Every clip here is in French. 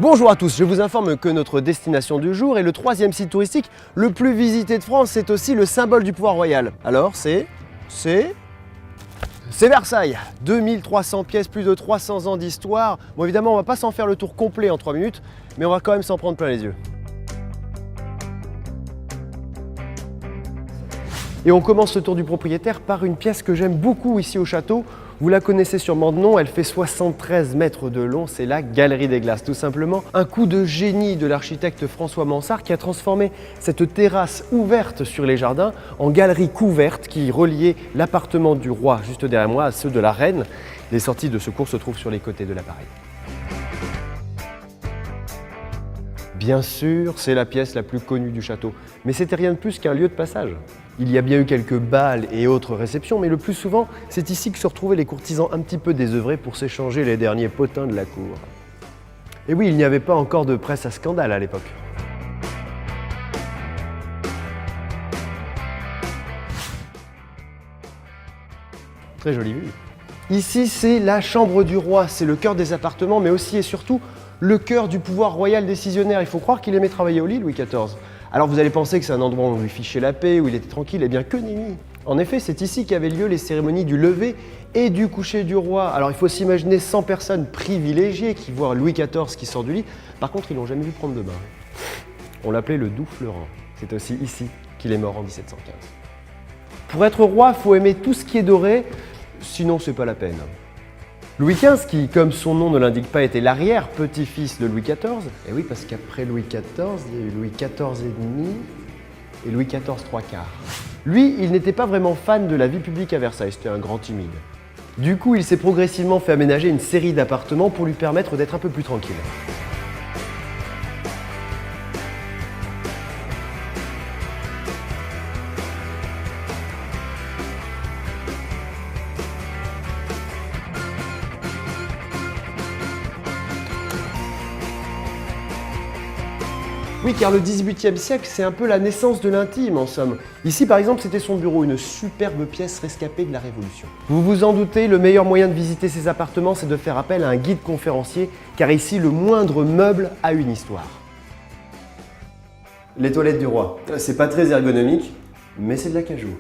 Bonjour à tous, je vous informe que notre destination du jour est le troisième site touristique le plus visité de France. C'est aussi le symbole du pouvoir royal. Alors c'est Versailles. 2300 pièces, plus de 300 ans d'histoire. Bon évidemment on va pas s'en faire le tour complet en 3 minutes, mais on va quand même s'en prendre plein les yeux. Et on commence ce tour du propriétaire par une pièce que j'aime beaucoup ici au château. Vous la connaissez sûrement de nom, elle fait 73 mètres de long, c'est la Galerie des Glaces. Tout simplement un coup de génie de l'architecte François Mansart qui a transformé cette terrasse ouverte sur les jardins en galerie couverte qui reliait l'appartement du roi juste derrière moi à ceux de la reine. Les sorties de secours se trouvent sur les côtés de l'appareil. Bien sûr, c'est la pièce la plus connue du château, mais c'était rien de plus qu'un lieu de passage. Il y a bien eu quelques bals et autres réceptions, mais le plus souvent, c'est ici que se retrouvaient les courtisans un petit peu désœuvrés pour s'échanger les derniers potins de la cour. Et oui, il n'y avait pas encore de presse à scandale à l'époque. Très jolie vue. Ici, c'est la chambre du roi, c'est le cœur des appartements, mais aussi et surtout le cœur du pouvoir royal décisionnaire. Il faut croire qu'il aimait travailler au lit, Louis XIV. Alors vous allez penser que c'est un endroit où on lui fichait la paix, où il était tranquille, eh bien que nenni. En effet, c'est ici qu'avaient lieu les cérémonies du lever et du coucher du roi. Alors il faut s'imaginer 100 personnes privilégiées qui voient Louis XIV qui sort du lit. Par contre, ils l'ont jamais vu prendre de bain. On l'appelait le doux Florent. C'est aussi ici qu'il est mort en 1715. Pour être roi, il faut aimer tout ce qui est doré, sinon c'est pas la peine. Louis XV, qui, comme son nom ne l'indique pas, était l'arrière-petit-fils de Louis XIV. Et oui, parce qu'après Louis XIV, il y a eu Louis XIV et demi et Louis XIV 3/4. Lui, il n'était pas vraiment fan de la vie publique à Versailles, c'était un grand timide. Du coup, il s'est progressivement fait aménager une série d'appartements pour lui permettre d'être un peu plus tranquille. Oui, car le XVIIIe siècle, c'est un peu la naissance de l'intime, en somme. Ici, par exemple, c'était son bureau, une superbe pièce rescapée de la Révolution. Vous vous en doutez, le meilleur moyen de visiter ces appartements, c'est de faire appel à un guide conférencier, car ici, le moindre meuble a une histoire. Les toilettes du roi. C'est pas très ergonomique, mais c'est de l'acajou.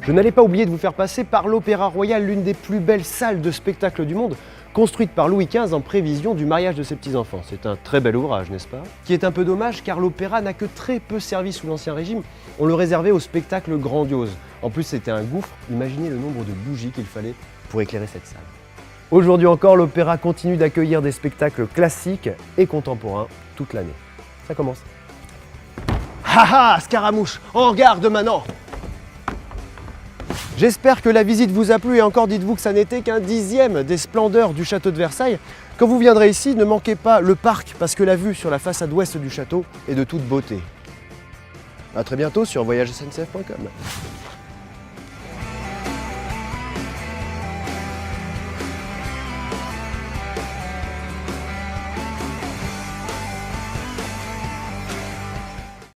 Je n'allais pas oublier de vous faire passer par l'Opéra Royal, l'une des plus belles salles de spectacle du monde, construite par Louis XV en prévision du mariage de ses petits-enfants. C'est un très bel ouvrage, n'est-ce pas? Qui est un peu dommage car l'opéra n'a que très peu servi sous l'Ancien Régime. On le réservait aux spectacles grandioses. En plus, c'était un gouffre. Imaginez le nombre de bougies qu'il fallait pour éclairer cette salle. Aujourd'hui encore, l'opéra continue d'accueillir des spectacles classiques et contemporains toute l'année. Ça commence. Ha ha, Scaramouche, en garde maintenant! J'espère que la visite vous a plu et encore dites-vous que ça n'était qu'un dixième des splendeurs du château de Versailles. Quand vous viendrez ici, ne manquez pas le parc parce que la vue sur la façade ouest du château est de toute beauté. A très bientôt sur voyagesncf.com.